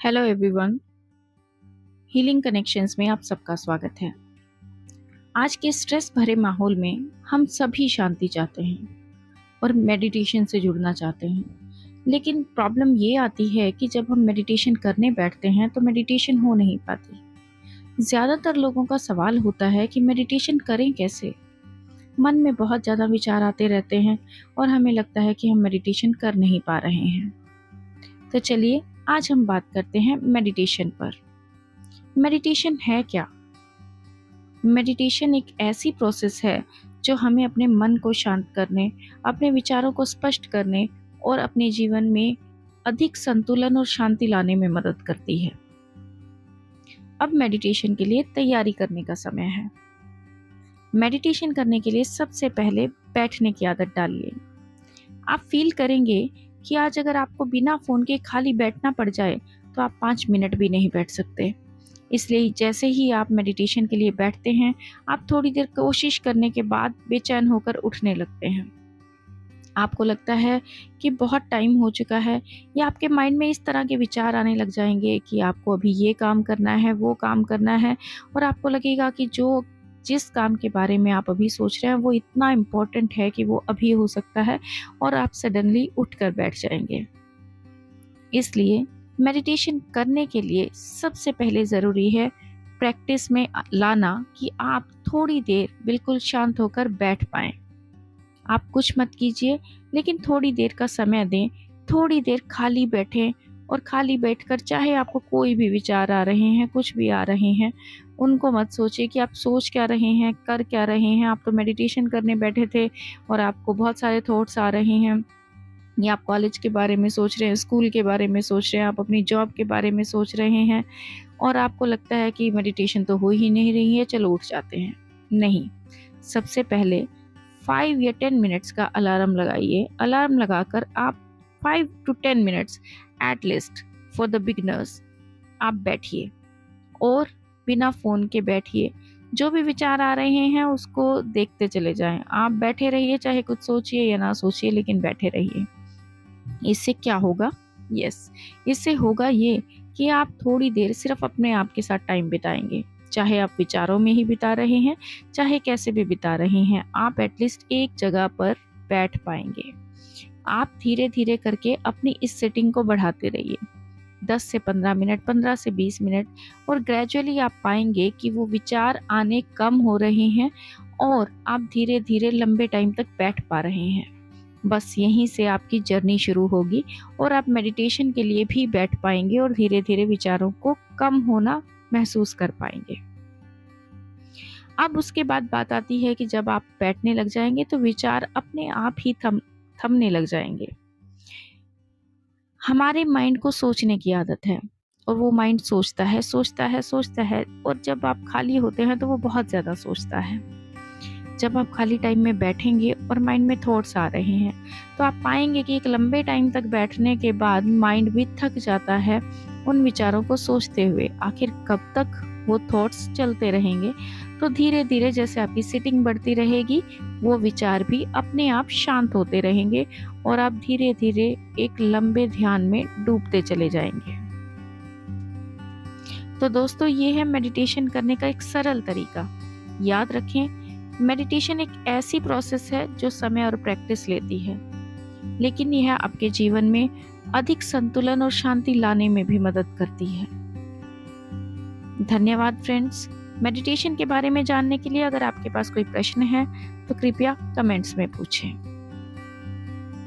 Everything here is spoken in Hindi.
हेलो एवरीवन, हीलिंग कनेक्शंस में आप सबका स्वागत है। आज के स्ट्रेस भरे माहौल में हम सभी शांति चाहते हैं और मेडिटेशन से जुड़ना चाहते हैं। लेकिन प्रॉब्लम ये आती है कि जब हम मेडिटेशन करने बैठते हैं तो मेडिटेशन हो नहीं पाती। ज़्यादातर लोगों का सवाल होता है कि मेडिटेशन करें कैसे। मन में बहुत ज़्यादा विचार आते रहते हैं और हमें लगता है कि हम मेडिटेशन कर नहीं पा रहे हैं। तो चलिए आज हम बात करते हैं मेडिटेशन पर। मेडिटेशन है क्या? मेडिटेशन एक ऐसी प्रोसेस है जो हमें अपने मन को शांत करने, अपने विचारों को स्पष्ट करने और अपने जीवन में अधिक संतुलन और शांति लाने में मदद करती है। अब मेडिटेशन के लिए तैयारी करने का समय है। मेडिटेशन करने के लिए सबसे पहले बैठने की आदत डालिए। आप फील करेंगे कि आज अगर आपको बिना फोन के खाली बैठना पड़ जाए तो आप 5 मिनट भी नहीं बैठ सकते। इसलिए जैसे ही आप मेडिटेशन के लिए बैठते हैं, आप थोड़ी देर कोशिश करने के बाद बेचैन होकर उठने लगते हैं। आपको लगता है कि बहुत टाइम हो चुका है, या आपके माइंड में इस तरह के विचार आने लग जाएंगे कि आपको अभी ये काम करना है, वो काम करना है, और आपको लगेगा कि जिस काम के बारे में आप अभी सोच रहे हैं वो इतना इम्पोर्टेंट है कि वो अभी हो सकता है, और आप सडनली उठकर बैठ जाएंगे। इसलिए मेडिटेशन करने के लिए सबसे पहले ज़रूरी है प्रैक्टिस में लाना कि आप थोड़ी देर बिल्कुल शांत होकर बैठ पाएं। आप कुछ मत कीजिए, लेकिन थोड़ी देर का समय दें। थोड़ी देर खाली बैठें और खाली बैठकर चाहे आपको कोई भी विचार आ रहे हैं, कुछ भी आ रहे हैं, उनको मत सोचिए कि आप सोच क्या रहे हैं, कर क्या रहे हैं। आप तो मेडिटेशन करने बैठे थे और आपको बहुत सारे थॉट्स आ रहे हैं, या आप कॉलेज के बारे में सोच रहे हैं, स्कूल के बारे में सोच रहे हैं, आप अपनी जॉब के बारे में सोच रहे हैं, और आपको लगता है कि मेडिटेशन तो हो ही नहीं रही है, चलो उठ जाते हैं। नहीं, सबसे पहले 5 या 10 मिनट्स का अलार्म लगाइए। अलार्म लगाकर आप 5 to 10 minutes at least for the beginners आप बैठिए और बिना फ़ोन के बैठिए। जो भी विचार आ रहे हैं उसको देखते चले जाएं। आप बैठे रहिए, चाहे कुछ सोचिए या ना सोचिए, लेकिन बैठे रहिए। इससे क्या होगा? इससे होगा ये कि आप थोड़ी देर सिर्फ अपने आप के साथ टाइम बिताएंगे। चाहे आप विचारों में ही बिता रहे हैं, चाहे कैसे भी बिता रहे हैं, आप एटलीस्ट एक जगह पर बैठ पाएंगे। आप धीरे धीरे करके अपनी इस सेटिंग को बढ़ाते रहिए, 10 से 15 मिनट, 15 से 20 मिनट, और ग्रेजुअली आप पाएंगे कि वो विचार आने कम हो रहे हैं और आप धीरे धीरे लंबे टाइम तक बैठ पा रहे हैं। बस यहीं से आपकी जर्नी शुरू होगी और आप मेडिटेशन के लिए भी बैठ पाएंगे और धीरे धीरे विचारों को कम होना महसूस कर पाएंगे। अब उसके बाद बात आती है कि जब आप बैठने लग जाएंगे तो विचार अपने आप ही थमने लग जाएंगे। हमारे माइंड को सोचने की आदत है और वो माइंड सोचता है, और जब आप खाली होते हैं तो वो बहुत ज़्यादा सोचता है। जब आप खाली टाइम में बैठेंगे और माइंड में थॉट्स आ रहे हैं तो आप पाएंगे कि एक लंबे टाइम तक बैठने के बाद माइंड भी थक जाता है उन विचारों को सोचते हुए। आखिर कब तक वो थॉट्स चलते रहेंगे? तो धीरे धीरे जैसे आपकी सिटिंग बढ़ती रहेगी, वो विचार भी अपने आप शांत होते रहेंगे और आप धीरे धीरे एक लंबे ध्यान में डूबते चले जाएंगे। तो दोस्तों, ये है मेडिटेशन करने का एक सरल तरीका। याद रखें, मेडिटेशन एक ऐसी प्रोसेस है जो समय और प्रैक्टिस लेती है, लेकिन यह आपके जीवन में अधिक संतुलन और शांति लाने में भी मदद करती है। धन्यवाद फ्रेंड्स। मेडिटेशन के बारे में जानने के लिए अगर आपके पास कोई प्रश्न है तो कृपया कमेंट्स में पूछें।